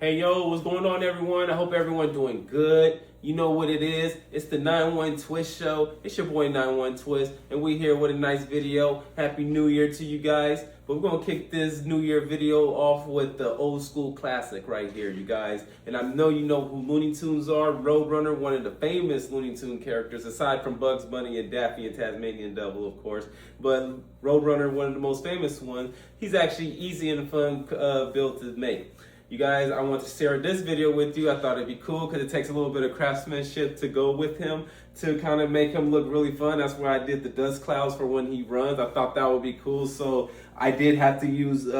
Hey yo, what's going on everyone? I hope everyone doing good. You know what it is. It's the 91 Twist Show. It's your boy 91 Twist, and we here with a nice video. Happy New Year to you guys. But we're gonna kick this New Year video off with the old school classic right here, you guys. And I know you know who Looney Tunes are. Roadrunner, one of the famous Looney Tune characters, aside from Bugs Bunny and Daffy and Tasmanian Devil, of course. But Roadrunner, one of the most famous ones. He's actually easy and fun build to make. You guys, I want to share this video with you. I thought it'd be cool because it takes a little bit of craftsmanship to go with him to kind of make him look really fun. That's why I did the dust clouds for when he runs. I thought that would be cool. So I did have to use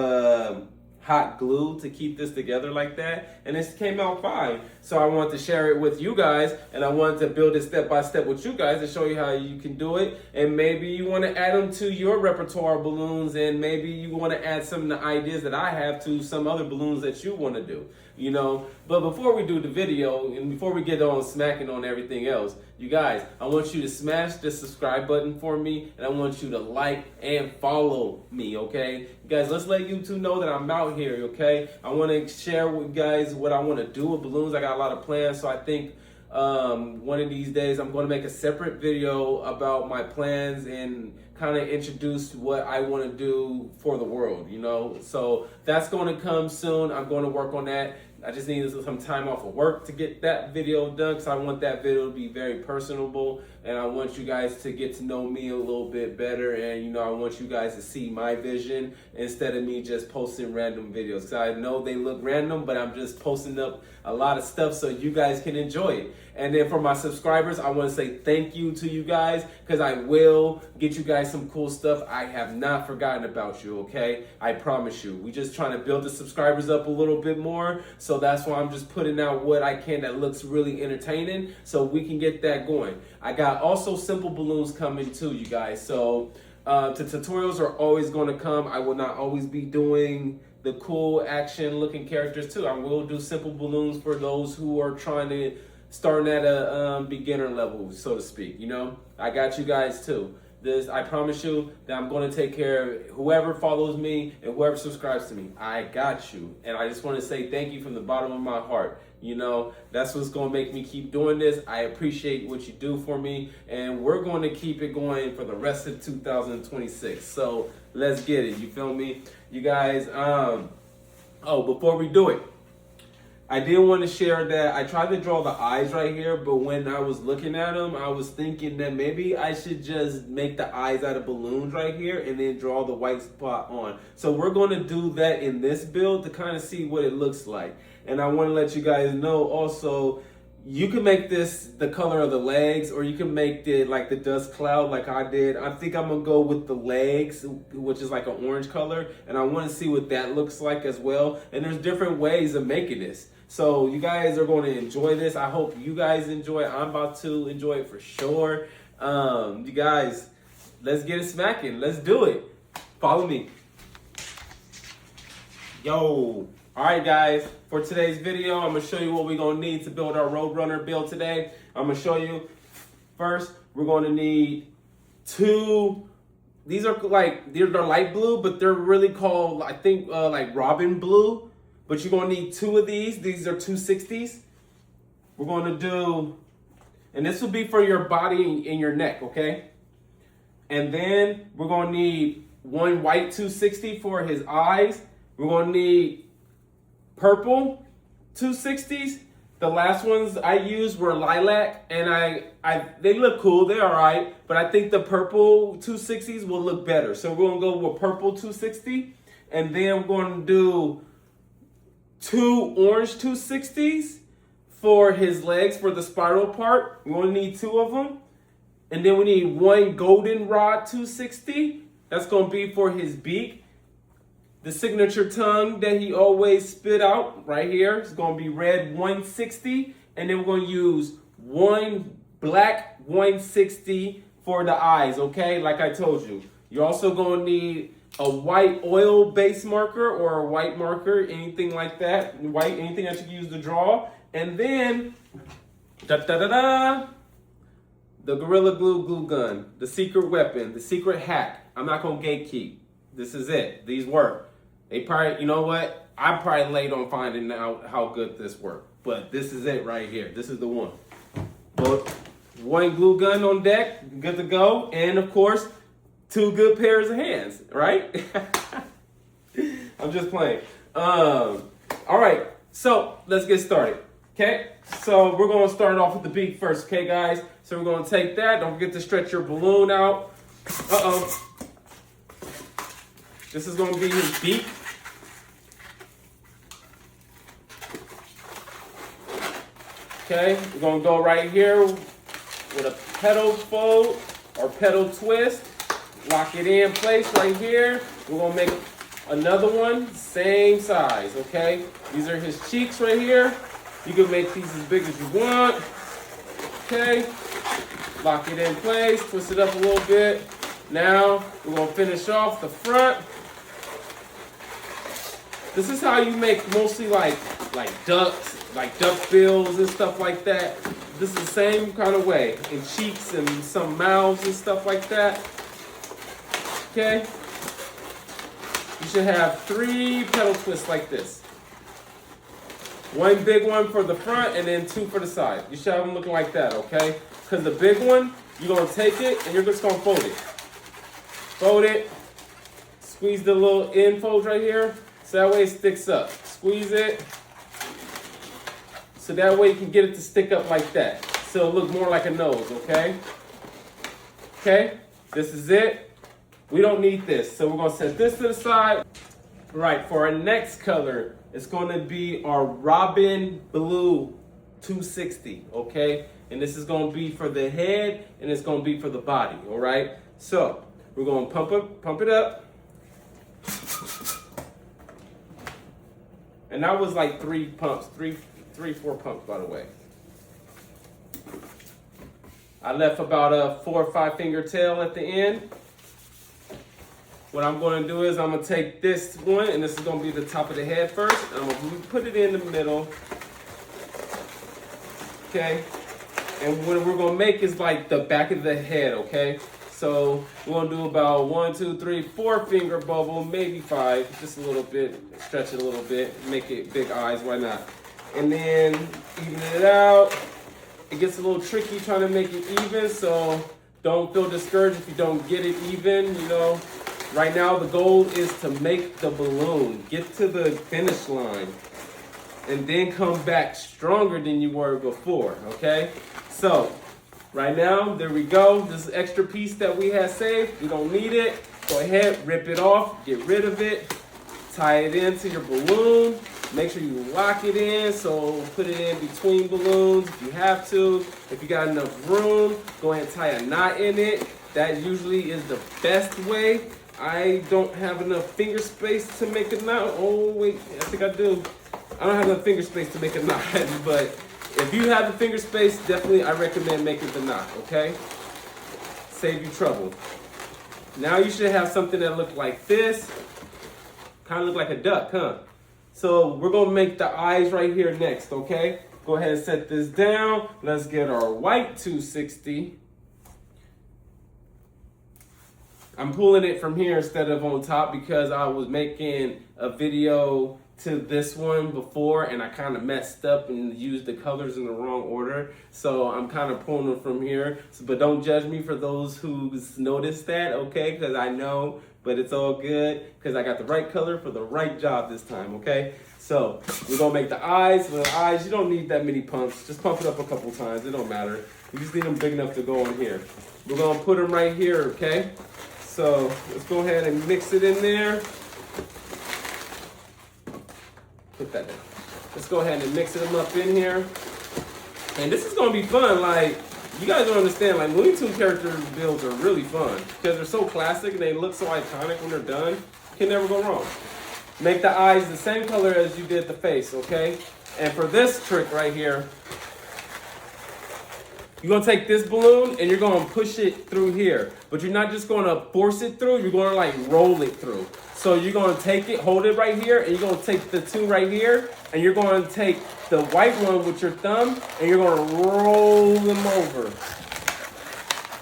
hot glue to keep this together like that, and it came out fine. So I want to share it with you guys, and I wanted to build it step by step with you guys to show you how you can do it. And maybe you want to add them to your repertoire balloons, and maybe you want to add some of the ideas that I have to some other balloons that you want to do, you know. But before we do the video and before we get on smacking on everything else, you guys, I want you to smash the subscribe button for me, and I want you to like and follow me, okay? You guys, let's let YouTube know that I'm out here, okay? I want to share with you guys what I want to do with balloons. I got a lot of plans, so I think one of these days I'm going to make a separate video about my plans and kind of introduce what I want to do for the world, you know? So that's going to come soon. I'm going to work on that. I just need some time off of work to get that video done because I want that video to be very personable, and I want you guys to get to know me a little bit better, and you know, I want you guys to see my vision instead of me just posting random videos, because I know they look random, but I'm just posting up a lot of stuff so you guys can enjoy it. And then for my subscribers, I want to say thank you to you guys, because I will get you guys some cool stuff. I have not forgotten about you, okay? I promise you. We just trying to build the subscribers up a little bit more, so that's why I'm just putting out what I can that looks really entertaining so we can get that going. I got also simple balloons coming too, you guys. So the tutorials are always going to come. I will not always be doing the cool action looking characters too. I will do simple balloons for those who are trying to starting at a beginner level, so to speak. You know, I got you guys too. I promise you that I'm going to take care of whoever follows me and whoever subscribes to me. I got you. And I just want to say thank you from the bottom of my heart. You know, that's what's going to make me keep doing this. I appreciate what you do for me, and we're going to keep it going for the rest of 2026. So let's get it. You feel me? You guys, before we do it, I did want to share that I tried to draw the eyes right here, but when I was looking at them, I was thinking that maybe I should just make the eyes out of balloons right here and then draw the white spot on. So we're going to do that in this build to kind of see what it looks like. And I want to let you guys know also, you can make this the color of the legs, or you can make it like the dust cloud like I did. I think I'm going to go with the legs, which is like an orange color, and I want to see what that looks like as well. And there's different ways of making this. So you guys are going to enjoy this. I hope you guys enjoy it. I'm about to enjoy it for sure. You guys, let's get it smacking. Let's do it. Follow me. Yo. All right, guys. For today's video, I'm going to show you what we're going to need to build our Roadrunner build today. I'm going to show you first, we're going to need two. These are they're light blue, but they're really called, I think, like robin blue. But you're going to need two of these. These are 260s. We're going to do, and this will be for your body and your neck, okay? And then we're going to need one white 260 for his eyes. We're going to need purple 260s. The last ones I used were lilac, and they look cool. They're all right, but I think the purple 260s will look better. So we're going to go with purple 260, and then we're going to do two orange 260s for his legs, for the spiral part. We're going to need two of them. And then we need one goldenrod 260. That's going to be for his beak. The signature tongue that he always spit out right here is going to be red 160. And then we're going to use one black 160 for the eyes, okay? Like I told you. You're also going to need a white oil base marker or a white marker, anything like that. White, anything that you can use to draw. And then, the Gorilla Glue gun, the secret weapon, the secret hack. I'm not going to gatekeep. This is it. These work. They probably, you know what? I'm probably late on finding out how good this works, but this is it right here. This is the one. But one glue gun on deck, good to go, and of course, 2 good pairs of hands, right? I'm just playing. All right, so let's get started. Okay, so we're gonna start off with the beak first, okay, guys? So we're gonna take that. Don't forget to stretch your balloon out. This is gonna be his beak. Okay, we're gonna go right here with a petal fold or petal twist. Lock it in place right here. We're gonna make another one, same size, okay? These are his cheeks right here. You can make these as big as you want. Okay, lock it in place, twist it up a little bit. Now, we're gonna finish off the front. This is how you make mostly like ducks, like duck bills and stuff like that. This is the same kind of way, in cheeks and some mouths and stuff like that. Okay, you should have 3 petal twists like this. 1 big one for the front and then 2 for the side. You should have them looking like that, okay? Because the big one, you're gonna take it and you're just gonna fold it. Fold it, squeeze the little end fold right here, so that way it sticks up. Squeeze it, so that way you can get it to stick up like that. So it'll look more like a nose, okay? Okay, this is it. We don't need this, so we're gonna set this to the side. Right, for our next color, it's gonna be our Robin Blue 260, okay? And this is gonna be for the head, and it's gonna be for the body, all right? So, we're gonna pump it up. And that was like 3 pumps, 4 pumps, by the way. I left about a 4 or 5 finger tail at the end. What I'm going to do is I'm going to take this one, and this is going to be the top of the head first. I'm going to put it in the middle. Okay. And what we're going to make is like the back of the head, okay? So we're going to do about 1, 2, 3, 4 finger bubble, maybe 5, just a little bit, stretch it a little bit, make it big eyes, why not? And then even it out. It gets a little tricky trying to make it even, so don't feel discouraged if you don't get it even, you know. Right now, the goal is to make the balloon, get to the finish line, and then come back stronger than you were before, okay? So, right now, there we go. This extra piece that we had saved, we don't need it. Go ahead, rip it off, get rid of it, tie it into your balloon. Make sure you lock it in, so put it in between balloons if you have to. If you got enough room, go ahead and tie a knot in it. That usually is the best way. I don't have enough finger space to make a knot. Oh, wait, I think I do. I don't have enough finger space to make a knot, but if you have the finger space, definitely I recommend making the knot, okay? Save you trouble. Now you should have something that looks like this. Kind of look like a duck, huh? So we're gonna make the eyes right here next, okay? Go ahead and set this down. Let's get our white 260. I'm pulling it from here instead of on top because I was making a video to this one before and I kind of messed up and used the colors in the wrong order. So I'm kind of pulling them from here. So, but don't judge me for those who's noticed that, okay? Because I know, but it's all good because I got the right color for the right job this time, okay? So we're gonna make the eyes. For the eyes, you don't need that many pumps. Just pump it up a couple times, it don't matter. You just need them big enough to go in here. We're gonna put them right here, okay? So let's go ahead and mix it in there. Put that down. Let's go ahead and mix them up in here. And this is gonna be fun. Like, you guys don't understand, like Looney Tunes character builds are really fun because they're so classic and they look so iconic when they're done. You can never go wrong. Make the eyes the same color as you did the face, okay? And for this trick right here, you're gonna take this balloon and you're gonna push it through here. But you're not just gonna force it through, you're gonna like roll it through. So you're gonna take it, hold it right here, and you're gonna take the 2 right here, and you're gonna take the white one with your thumb, and you're gonna roll them over.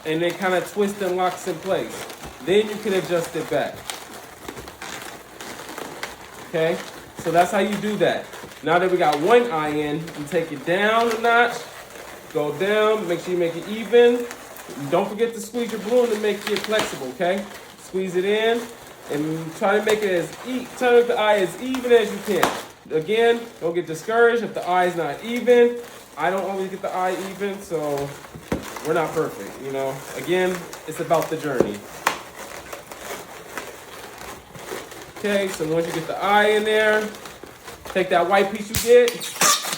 And it kind of twists and locks in place. Then you can adjust it back. Okay? So that's how you do that. Now that we got one eye in, you take it down a notch, go down, make sure you make it even. Don't forget to squeeze your balloon to make it flexible, okay? Squeeze it in and try to make it try to make the eye as even as you can. Again, don't get discouraged if the eye is not even. I don't always get the eye even, so we're not perfect, you know? Again, it's about the journey. Okay, so once you get the eye in there, take that white piece you did,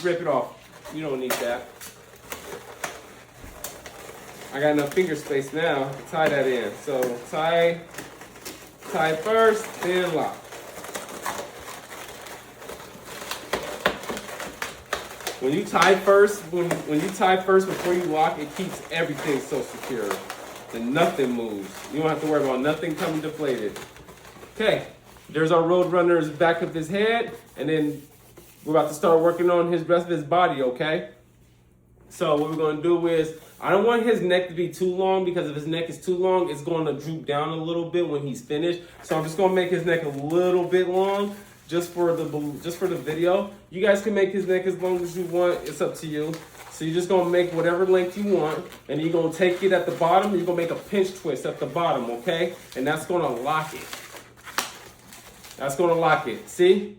rip it off. You don't need that. I got enough finger space now to tie that in. So tie first, then lock. When you tie first, when you tie first before you lock, it keeps everything so secure. Then nothing moves. You don't have to worry about nothing coming deflated. Okay, there's our Roadrunner's back of his head, and then we're about to start working on his rest of his body, okay? So what we're gonna do is, I don't want his neck to be too long, because if his neck is too long, it's gonna droop down a little bit when he's finished. So I'm just gonna make his neck a little bit long, just for the video. You guys can make his neck as long as you want, it's up to you. So you're just gonna make whatever length you want, and you're gonna take it at the bottom, and you're gonna make a pinch twist at the bottom, okay? And that's gonna lock it. That's gonna lock it, see?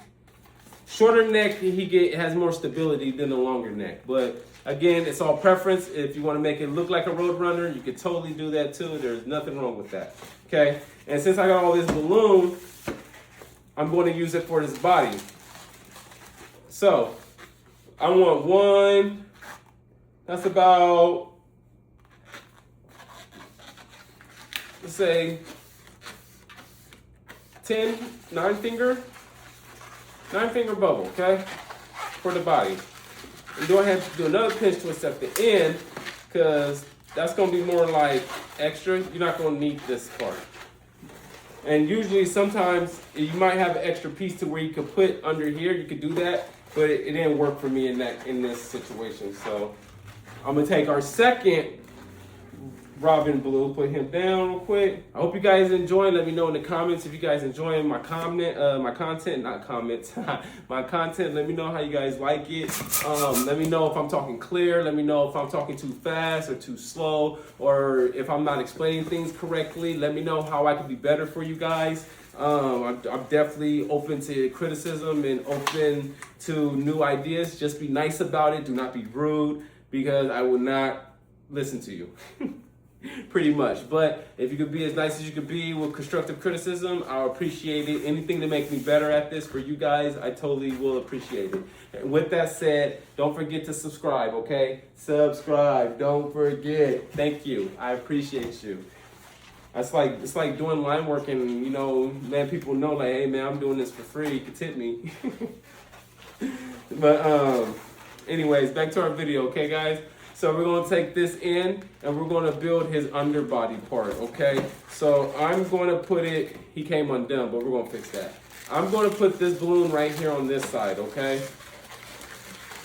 Shorter neck, has more stability than a longer neck. But again, it's all preference. If you want to make it look like a Roadrunner, you could totally do that too. There's nothing wrong with that. Okay? And since I got all this balloon, I'm going to use it for his body. So, I want one, that's about, let's say, 9 finger bubble, okay, for the body. And go ahead and do another pinch twist at the end, because that's going to be more like extra. You're not going to need this part. And usually sometimes you might have an extra piece to where you could put under here. You could do that, but it didn't work for me in this situation. So I'm going to take our second Robin Blue, put him down real quick. I hope you guys enjoying. Let me know in the comments if you guys enjoying my content. My content. Let me know how you guys like it. Let me know if I'm talking clear. Let me know if I'm talking too fast or too slow, or if I'm not explaining things correctly. Let me know how I can be better for you guys. I'm definitely open to criticism and open to new ideas. Just be nice about it. Do not be rude, because I will not listen to you. Pretty much. But if you could be as nice as you could be with constructive criticism, I'll appreciate it. Anything to make me better at this for you guys, I totally will appreciate it. And with that said, don't forget to subscribe, okay? Subscribe. Don't forget. Thank you. I appreciate you. It's like doing line work, and you know, man, people know, like, hey man, I'm doing this for free. You can tip me. But anyways, back to our video, okay guys? So we're going to take this in, and we're going to build his underbody part, okay? So I'm going to put it, he came undone, but we're going to fix that. I'm going to put this balloon right here on this side, okay?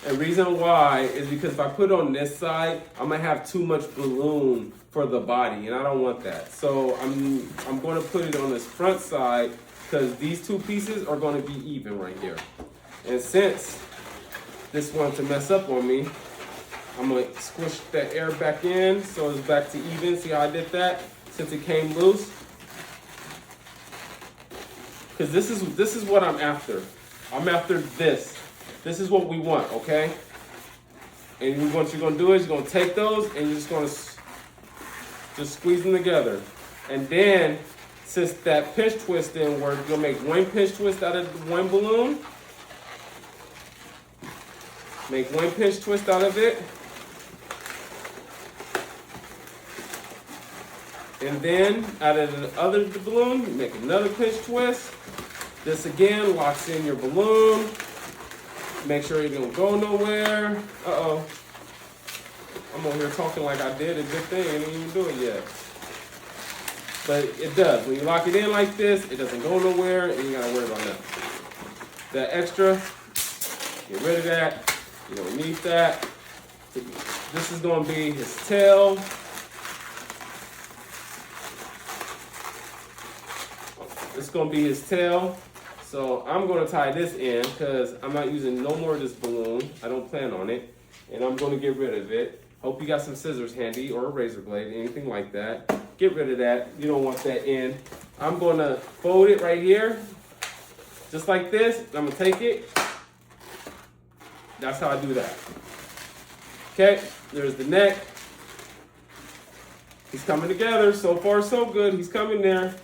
And reason why is because if I put it on this side, I'm going to have too much balloon for the body, and I don't want that. So I'm going to put it on this front side, because these two pieces are going to be even right here. And since this wanted to mess up on me, I'm going to squish that air back in so it's back to even. See how I did that? Since it came loose. Because this is what I'm after. I'm after this. This is what we want, okay? And what you're going to do is you're going to take those and you're just going to just squeeze them together. And then, since that pinch twist didn't work, you're going to make one pinch twist out of one balloon. Make one pinch twist out of it. And then, out of the other balloon, you make another pinch twist. This again locks in your balloon. Make sure it don't go nowhere. Uh-oh. I'm over here talking like I did a good thing. I didn't even do it yet. But it does. When you lock it in like this, it doesn't go nowhere, and you gotta worry about that. That extra, get rid of that. You don't need that. This is gonna be his tail. It's gonna be his tail. So So I'm gonna tie this in because I'm not using no more of this balloon. I don't plan on it. And I'm gonna get rid of it. Hope you got some scissors handy or a razor blade, anything like that. Get rid of that, you don't want that in. I'm gonna fold it right here, just like this. I'm gonna take it. That's how I do that. Okay, there's the neck. He's coming together, so far so good, he's coming there.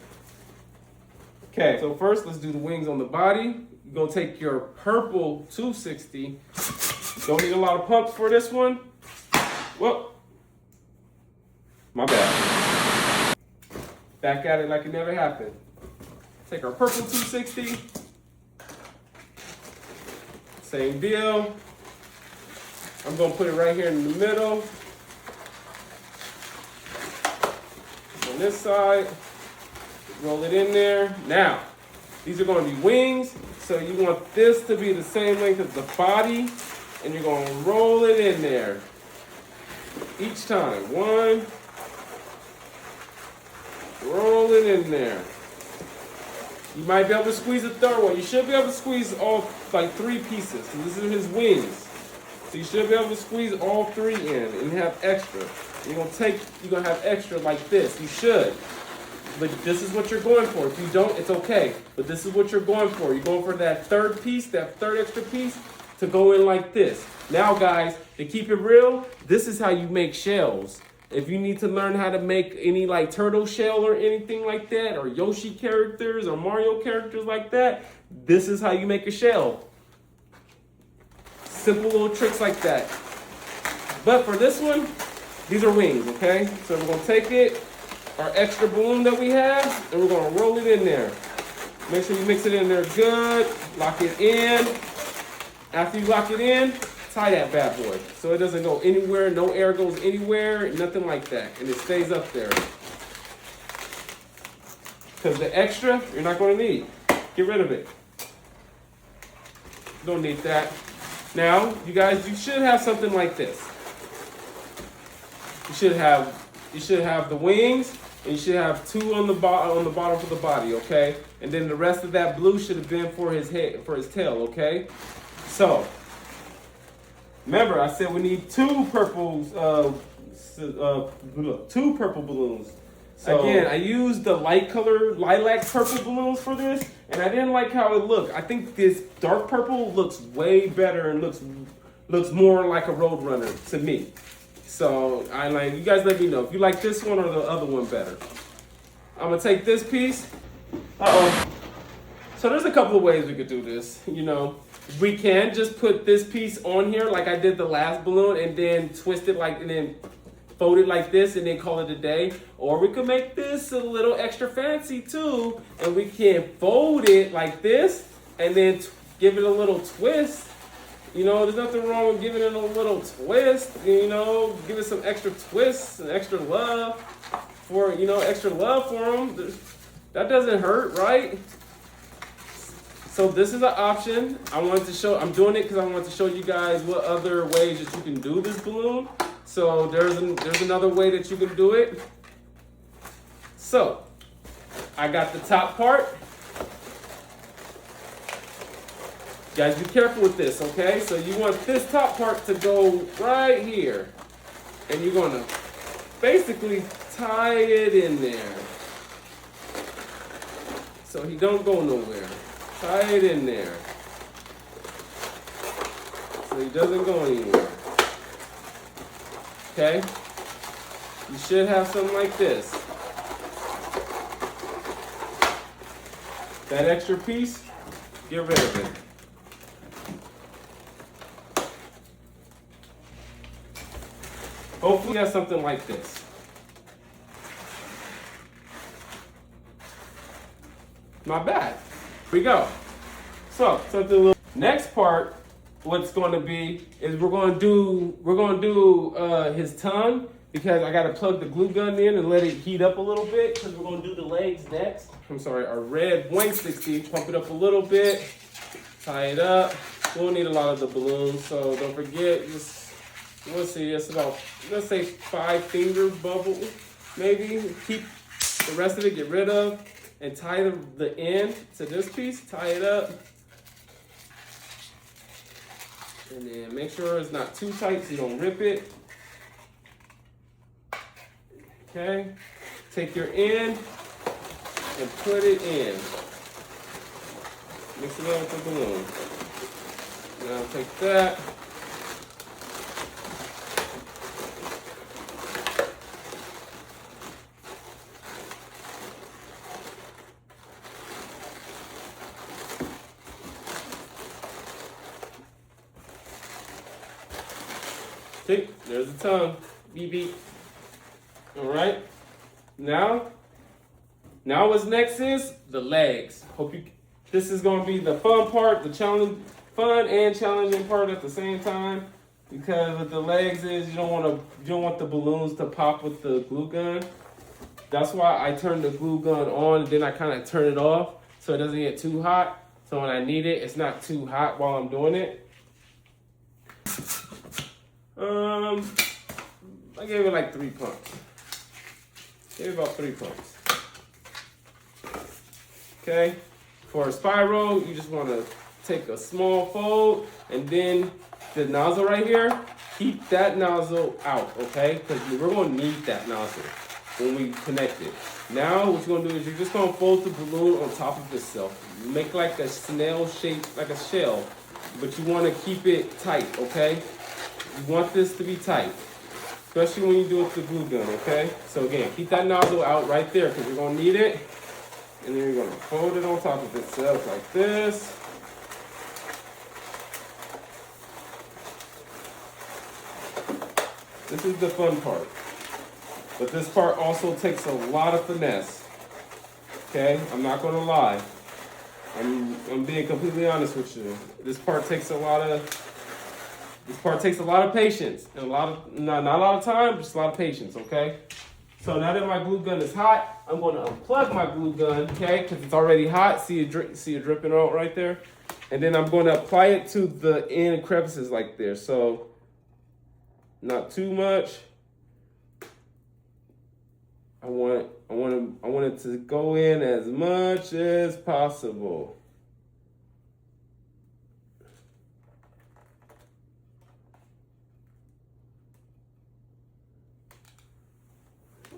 Okay, so first let's do the wings on the body. You're gonna take your purple 260. Don't need a lot of pumps for this one. Whoa, my bad. Back at it like it never happened. Take our purple 260. Same deal. I'm gonna put it right here in the middle. On this side, roll it in there. Now, these are gonna be wings, so you want this to be the same length as the body, and you're gonna roll it in there. Each time, one, roll it in there. You might be able to squeeze a third one. You should be able to squeeze all, like 3 pieces. So this is his wings. So you should be able to squeeze all 3 in and have extra. You're gonna have extra like this. You should. But this is what you're going for. If you don't, it's okay. But this is what you're going for. You're going for that third piece, that third extra piece to go in like this. Now guys, to keep it real, this is how you make shells. If you need to learn how to make any like turtle shell or anything like that, or Yoshi characters or Mario characters like that, this is how you make a shell. Simple little tricks like that. But for this one, these are wings, okay? So we're gonna take it, our extra balloon that we have, and we're gonna roll it in there. Make sure you mix it in there good, lock it in. After you lock it in, tie that bad boy so it doesn't go anywhere, no air goes anywhere, nothing like that, and it stays up there. Because the extra, you're not going to need. Get rid of it. Don't need that. Now, you guys, you should have something like this. You should have the wings, and you should have 2 on the bottom for the body, okay? And then the rest of that blue should have been for his head, for his tail, okay? So, remember, I said we need 2 purple balloons. So, again, I used the light color lilac purple balloons for this, and I didn't like how it looked. I think this dark purple looks way better and looks more like a Roadrunner to me. So you guys let me know if you like this one or the other one better. I'm gonna take this piece. So there's a couple of ways we could do this, you know. We can just put this piece on here like I did the last balloon and then twist it and then fold it like this and then call it a day. Or we could make this a little extra fancy too, and we can fold it like this and then give it a little twist. You know, there's nothing wrong with giving it a little twist, you know, give it some extra twists and extra love for them. That doesn't hurt, right? So this is an option. I'm doing it because I wanted to show you guys what other ways that you can do this balloon. So there's another way that you can do it. So I got the top part. Guys, be careful with this, okay? So you want this top part to go right here. And you're gonna basically tie it in there. So he don't go nowhere. Tie it in there. So he doesn't go anywhere. Okay? You should have something like this. That extra piece, get rid of it. Hopefully you have something like this. Not bad. Here we go. So something a little. Next part, what's going to be is we're going to do his tongue, because I got to plug the glue gun in and let it heat up a little bit, because we're going to do the legs next. I'm sorry, our red 160. Pump it up a little bit, tie it up. We won't need a lot of the balloons, so don't forget. Let's see, it's about, let's say 5 finger bubble, maybe. Keep the rest of it, get rid of. and tie the end to this piece, tie it up. And then make sure it's not too tight so you don't rip it. Okay, take your end and put it in. Mix it up with the balloon. Now take that. See, there's the tongue. Beep beep. All right. Now what's next is the legs. This is going to be the fun part, the fun and challenging part at the same time, because with the legs is you don't want the balloons to pop with the glue gun. That's why I turn the glue gun on and then I kind of turn it off so it doesn't get too hot. So when I need it, it's not too hot while I'm doing it. I gave it like 3 pumps. Gave it about 3 pumps. Okay. For a spiral, you just want to take a small fold and then the nozzle right here, keep that nozzle out, okay? Because we're going to need that nozzle when we connect it. Now what you're going to do is you're just going to fold the balloon on top of itself. You make like a snail shape, like a shell, but you want to keep it tight, okay? You want this to be tight, especially when you do it with the glue gun, okay? So again, keep that nozzle out right there because you're going to need it. And then you're going to fold it on top of itself like this. This is the fun part. But this part also takes a lot of finesse. Okay? I'm not going to lie. I'm being completely honest with you. This part takes a lot of patience and not a lot of time, just a lot of patience, okay? So now that my glue gun is hot, I'm going to unplug my glue gun, okay? Because it's already hot. See it dripping out right there? And then I'm going to apply it to the end crevices like there. So not too much. I want it to go in as much as possible.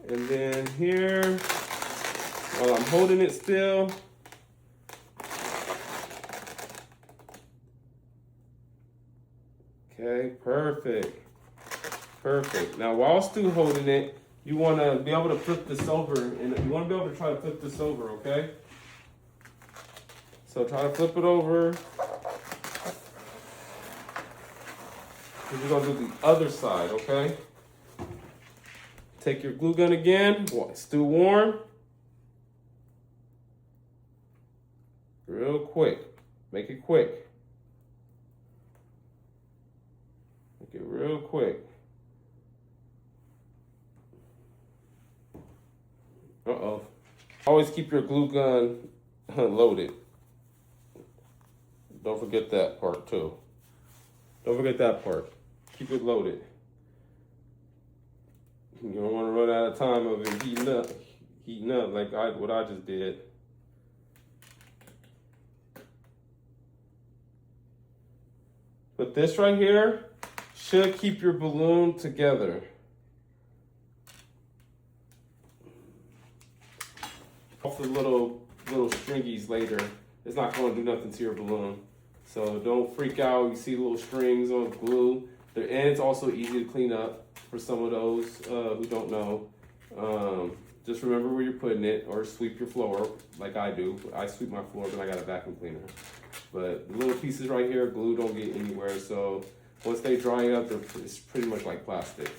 And then here, while I'm holding it still, okay, perfect. Perfect. Now, while still holding it, you want to be able to flip this over, and you want to be able to try to flip this over, okay? So try to flip it over. We're going to do the other side, okay? Take your glue gun again, it's still warm. Real quick, make it quick. Make it real quick. Uh-oh. Always keep your glue gun loaded. Don't forget that part too. Don't forget that part. Keep it loaded. You don't want to run out of time of it heating up like what I just did. But this right here should keep your balloon together. Off the little stringies later, it's not going to do nothing to your balloon. So don't freak out. You see little strings on glue. And it's also easy to clean up for some of those who don't know. Just remember where you're putting it, or sweep your floor like I do. I sweep my floor, but I got a vacuum cleaner. But the little pieces right here, glue don't get anywhere. So once they dry up, it's pretty much like plastic.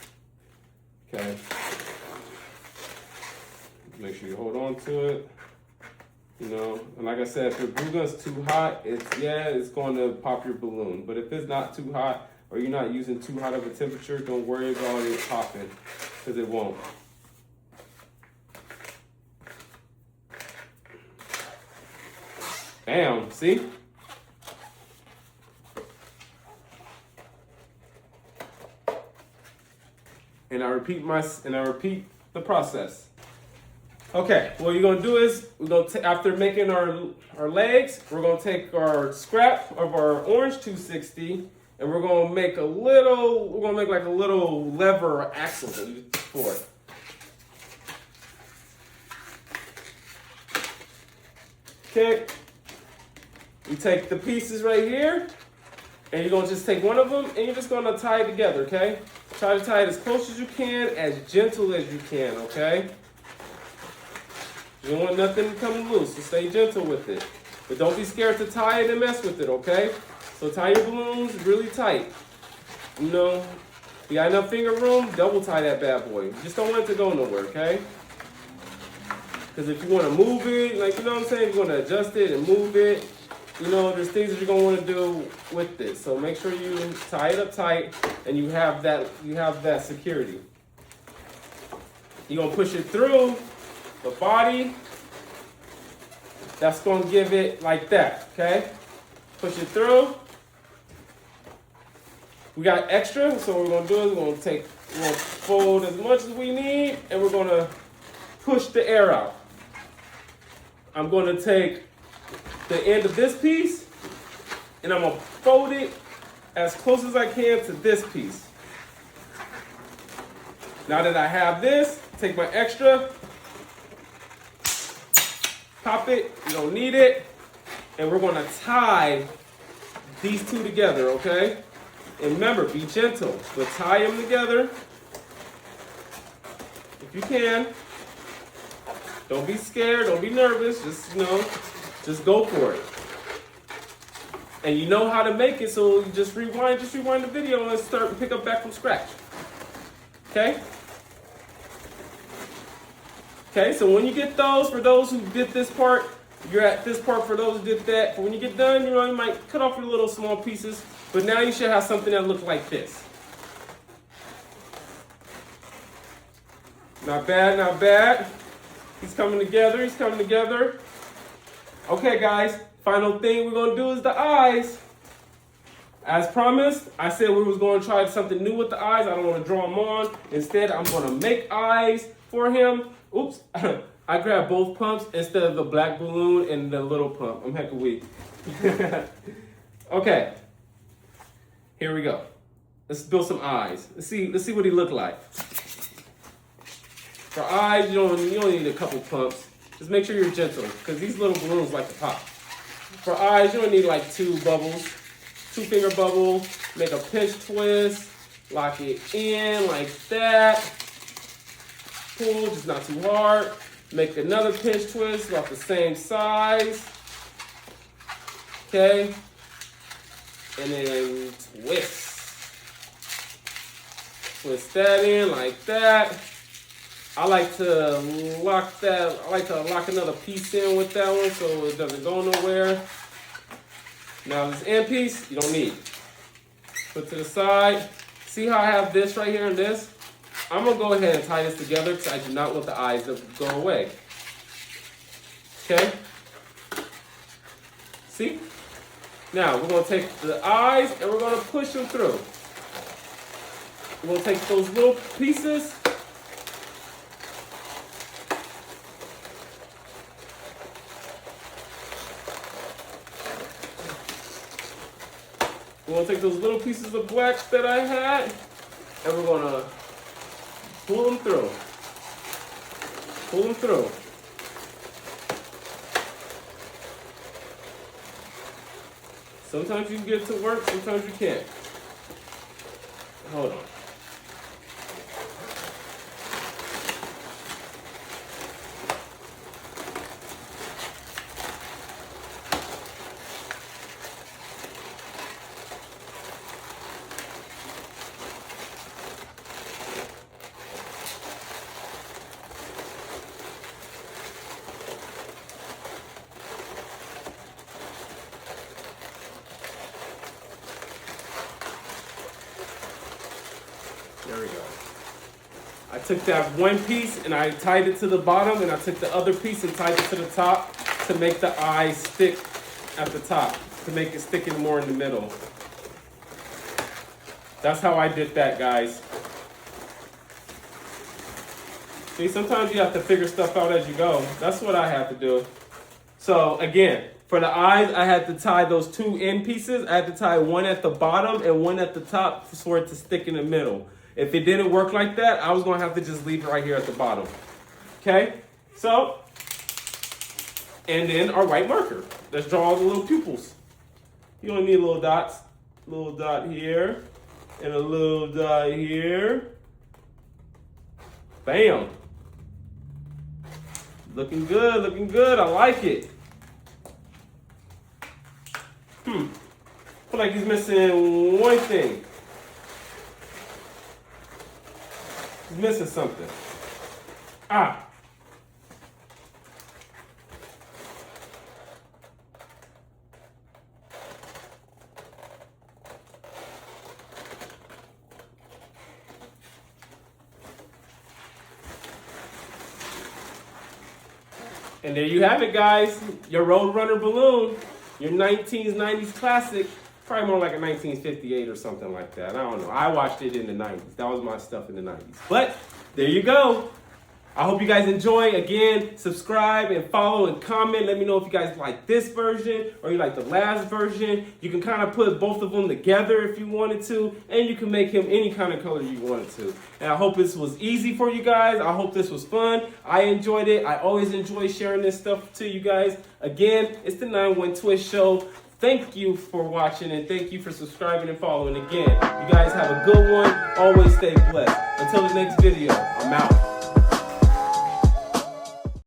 Okay. Make sure you hold on to it. You know, and like I said, if your glue gun's too hot, it's going to pop your balloon. But if it's not too hot, or you're not using too hot of a temperature, don't worry about it popping, because it won't. Bam, see? And I repeat the process. Okay, what you're gonna do is we're gonna after making our legs, we're gonna take our scrap of our orange 260 and we're gonna make like a little lever or axle for it. Okay, you take the pieces right here and you're gonna just take one of them and you're just gonna tie it together, okay? Try to tie it as close as you can, as gentle as you can, okay? You don't want nothing to come loose, so stay gentle with it. But don't be scared to tie it and mess with it, okay? So tie your balloons really tight. You know, if you got enough finger room, double tie that bad boy. You just don't want it to go nowhere, okay? Because if you want to move it, like, you know what I'm saying? You want to adjust it and move it. You know, there's things that you're going to want to do with it. So make sure you tie it up tight and you have that security. You're going to push it through the body. That's going to give it like that, okay? Push it through. We got extra, so what we're going to do is we're going to fold as much as we need, and we're going to push the air out. I'm going to take the end of this piece, and I'm going to fold it as close as I can to this piece. Now that I have this, take my extra, pop it, you don't need it, and we're going to tie these two together, okay? And remember, be gentle, but tie them together if you can. Don't be scared, don't be nervous, just go for it. And you know how to make it, so you just rewind the video and pick up back from scratch. Okay? Okay, so when you get those, for those who did this part, you're at this part for those who did that. But when you get done, you might cut off your little small pieces, but now you should have something that looks like this. Not bad, not bad. He's coming together. Okay, guys, final thing we're gonna do is the eyes. As promised, I said we was gonna try something new with the eyes. I don't wanna draw them on. Instead, I'm gonna make eyes for him. Oops, I grabbed both pumps instead of the black balloon and the little pump. I'm hecka weak. Okay, here we go. Let's build some eyes. Let's see what he look like. For eyes, you don't need a couple pumps. Just make sure you're gentle, because these little balloons like to pop. For eyes, you don't need like 2 bubbles. 2-finger bubble, make a pinch twist, lock it in like that. Pull, just not too hard. Make another pinch twist about the same size. Okay. And then twist. Twist that in like that. I like to lock another piece in with that one so it doesn't go nowhere. Now this end piece, you don't need. Put to the side. See how I have this right here and this? I'm gonna go ahead and tie this together because I do not want the eyes to go away. Okay? See? Now we're gonna take the eyes and we're gonna push them through. We're gonna take those little pieces. We're gonna take those little pieces of black that I had, and we're gonna pull them through. Pull them through. Sometimes you can get it to work, sometimes you can't. Hold on. There we go. I took that one piece and I tied it to the bottom, and I took the other piece and tied it to the top to make the eye stick at the top, to make it stick in more in the middle. That's how I did that, guys. See, sometimes you have to figure stuff out as you go. That's what I have to do. So again, for the eyes, I had to tie those two end pieces. I had to tie one at the bottom and one at the top for it to stick in the middle. If it didn't work like that, I was gonna have to just leave it right here at the bottom. Okay, so, and then our white marker. Let's draw all the little pupils. You only need little dots. Little dot here, and a little dot here. Bam. Looking good, looking good. I like it. Feel like he's missing one thing. He's missing something. Ah. And there you have it, guys. Your Roadrunner balloon. Your 1990s classic. Probably more like a 1958 or something like that. I don't know. I watched it in the 90s. That was my stuff in the 90s. But there you go. I hope you guys enjoy. Again, subscribe and follow and comment. Let me know if you guys like this version or you like the last version. You can kind of put both of them together if you wanted to. And you can make him any kind of color you wanted to. And I hope this was easy for you guys. I hope this was fun. I enjoyed it. I always enjoy sharing this stuff to you guys. Again, it's the 9-1 Twist Show. Thank you for watching and thank you for subscribing and following. Again, you guys have a good one. Always stay blessed. Until the next video, I'm out.